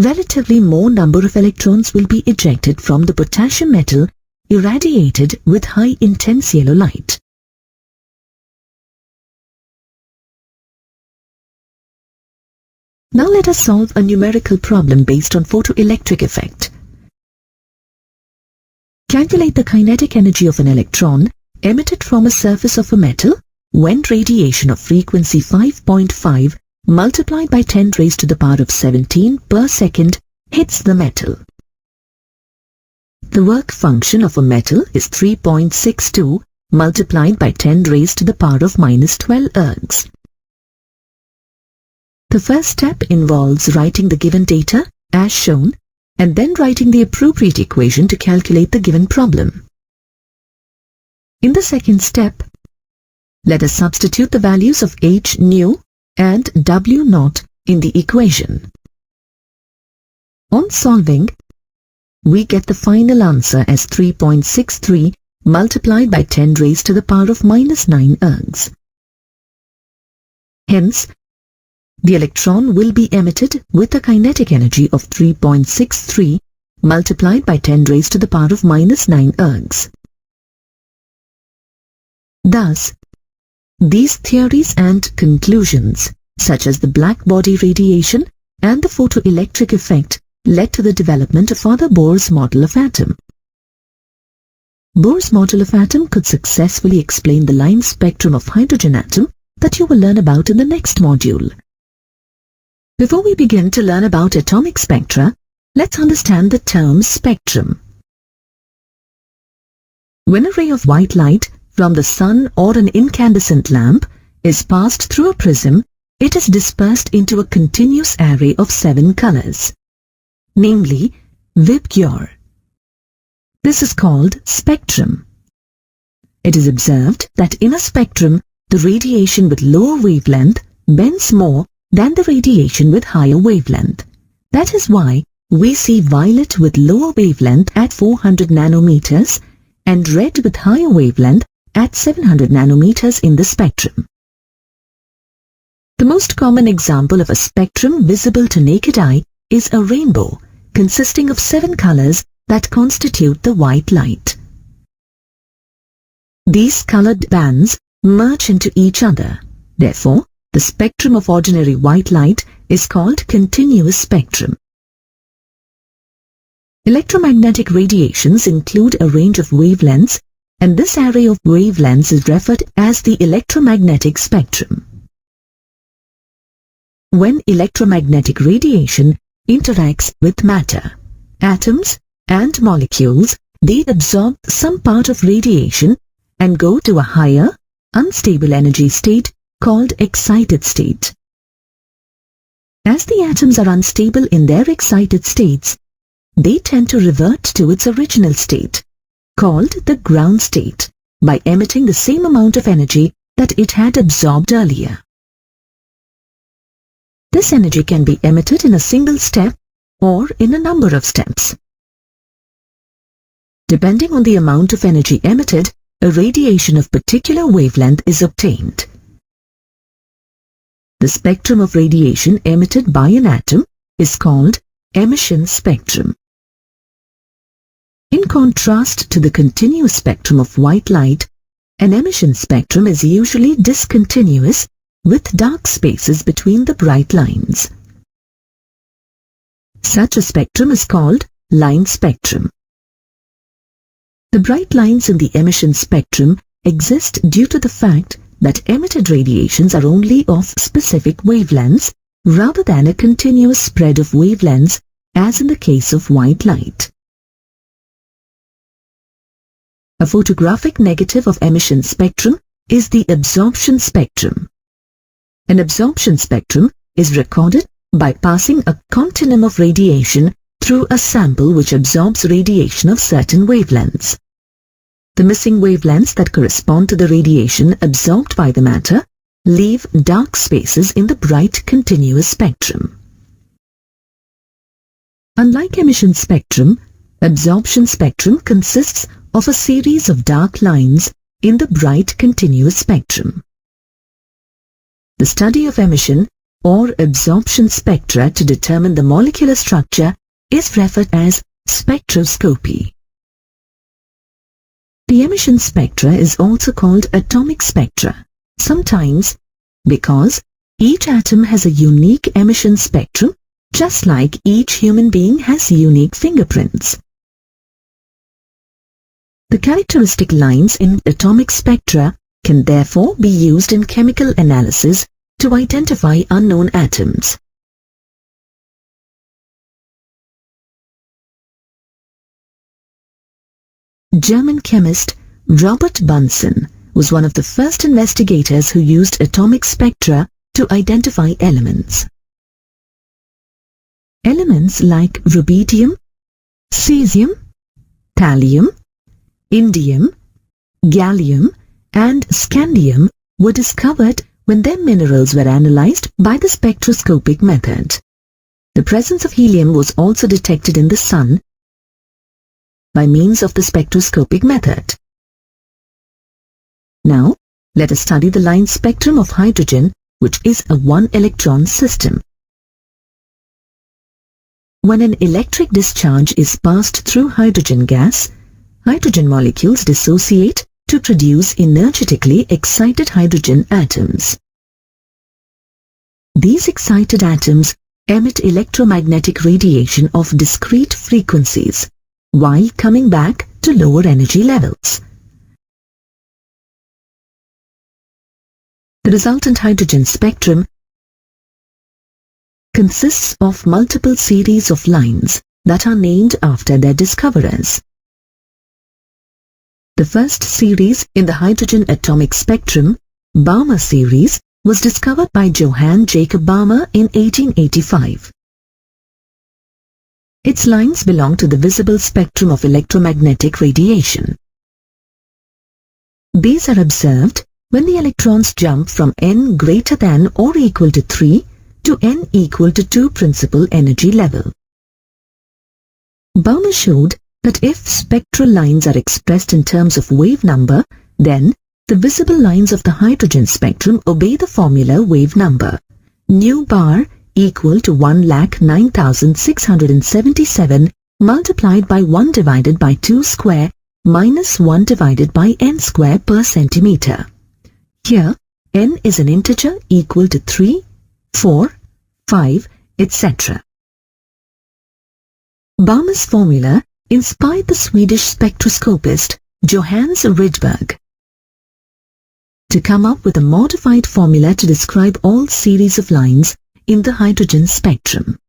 relatively more number of electrons will be ejected from the potassium metal irradiated with high intense yellow light. Now let us solve a numerical problem based on photoelectric effect. Calculate the kinetic energy of an electron emitted from a surface of a metal when radiation of frequency 5.5 multiplied by 10 raised to the power of 17 per second hits the metal. The work function of a metal is 3.62 multiplied by 10 raised to the power of minus 12 ergs. The first step involves writing the given data as shown and then writing the appropriate equation to calculate the given problem. In the second step, let us substitute the values of H nu and W naught in the equation. On solving, we get the final answer as 3.63 multiplied by 10 raised to the power of minus 9 ergs. Hence, the electron will be emitted with a kinetic energy of 3.63 multiplied by 10 raised to the power of minus 9 ergs. Thus, these theories and conclusions, such as the black body radiation and the photoelectric effect, led to the development of further Bohr's model of atom. Bohr's model of atom could successfully explain the line spectrum of hydrogen atom that you will learn about in the next module. Before we begin to learn about atomic spectra, let's understand the term spectrum. When a ray of white light from the sun or an incandescent lamp is passed through a prism, it is dispersed into a continuous array of 7 colors, namely vibgyor. This is called spectrum. It is observed that in a spectrum, the radiation with lower wavelength bends more than the radiation with higher wavelength. That is why we see violet with lower wavelength at 400 nanometers and red with higher wavelength at 700 nanometers in the spectrum. The most common example of a spectrum visible to naked eye is a rainbow consisting of 7 colors that constitute the white light. These colored bands merge into each other. Therefore, the spectrum of ordinary white light is called continuous spectrum. Electromagnetic radiations include a range of wavelengths, and this array of wavelengths is referred as the electromagnetic spectrum. When electromagnetic radiation interacts with matter, atoms and molecules, they absorb some part of radiation and go to a higher, unstable energy state called excited state. As the atoms are unstable in their excited states, they tend to revert to its original state, called the ground state, by emitting the same amount of energy that it had absorbed earlier. This energy can be emitted in a single step or in a number of steps. Depending on the amount of energy emitted, a radiation of particular wavelength is obtained. The spectrum of radiation emitted by an atom is called emission spectrum. In contrast to the continuous spectrum of white light, an emission spectrum is usually discontinuous with dark spaces between the bright lines. Such a spectrum is called line spectrum. The bright lines in the emission spectrum exist due to the fact that emitted radiations are only of specific wavelengths rather than a continuous spread of wavelengths as in the case of white light. A photographic negative of emission spectrum is the absorption spectrum. An absorption spectrum is recorded by passing a continuum of radiation through a sample which absorbs radiation of certain wavelengths. The missing wavelengths that correspond to the radiation absorbed by the matter leave dark spaces in the bright continuous spectrum. Unlike emission spectrum, absorption spectrum consists of a series of dark lines in the bright continuous spectrum. The study of emission or absorption spectra to determine the molecular structure is referred as spectroscopy. The emission spectra is also called atomic spectra, sometimes because each atom has a unique emission spectrum, just like each human being has unique fingerprints. The characteristic lines in atomic spectra can therefore be used in chemical analysis to identify unknown atoms. German chemist Robert Bunsen was one of the first investigators who used atomic spectra to identify elements. Elements like rubidium, cesium, thallium, indium, gallium, and scandium were discovered when their minerals were analyzed by the spectroscopic method. The presence of helium was also detected in the Sun by means of the spectroscopic method. Now, let us study the line spectrum of hydrogen, which is a one-electron system. When an electric discharge is passed through hydrogen gas, hydrogen molecules dissociate to produce energetically excited hydrogen atoms. These excited atoms emit electromagnetic radiation of discrete frequencies while coming back to lower energy levels. The resultant hydrogen spectrum consists of multiple series of lines that are named after their discoverers. The first series in the hydrogen atomic spectrum, Balmer series, was discovered by Johann Jacob Balmer in 1885. Its lines belong to the visible spectrum of electromagnetic radiation. These are observed when the electrons jump from n greater than or equal to 3 to n equal to 2 principal energy level. Balmer showed that if spectral lines are expressed in terms of wave number, then the visible lines of the hydrogen spectrum obey the formula wave number, nu bar equal to 1,09,677 multiplied by 1 divided by 2 square minus 1 divided by n square per centimeter. Here, n is an integer equal to 3, 4, 5, etc. Balmer's formula inspired the Swedish spectroscopist Johannes Rydberg to come up with a modified formula to describe all series of lines in the hydrogen spectrum.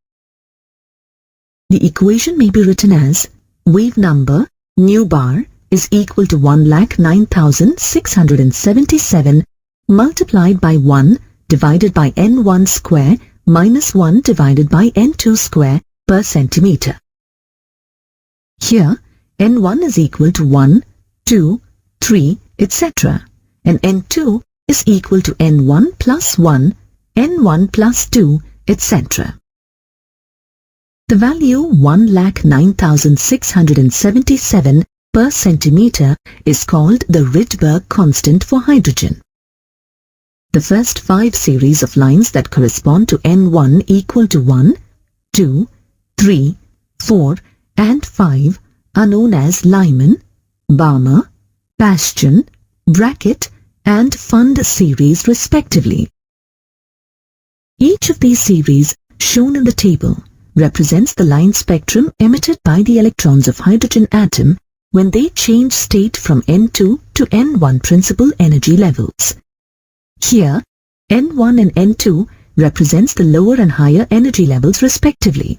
The equation may be written as wave number nu bar is equal to 1,09,677 multiplied by 1 divided by n1 square minus 1 divided by n2 square per centimeter. Here, n1 is equal to 1, 2, 3, etc. and n2 is equal to n1 plus 1, n1 plus 2, etc. The value 1,09,677 per centimeter is called the Rydberg constant for hydrogen. The first 5 series of lines that correspond to n1 equal to 1, 2, 3, 4 and 5 are known as Lyman, Balmer, Bastian, Brackett and Fund series respectively. Each of these series shown in the table represents the line spectrum emitted by the electrons of hydrogen atom when they change state from N2 to N1 principal energy levels. Here, N1 and N2 represents the lower and higher energy levels respectively.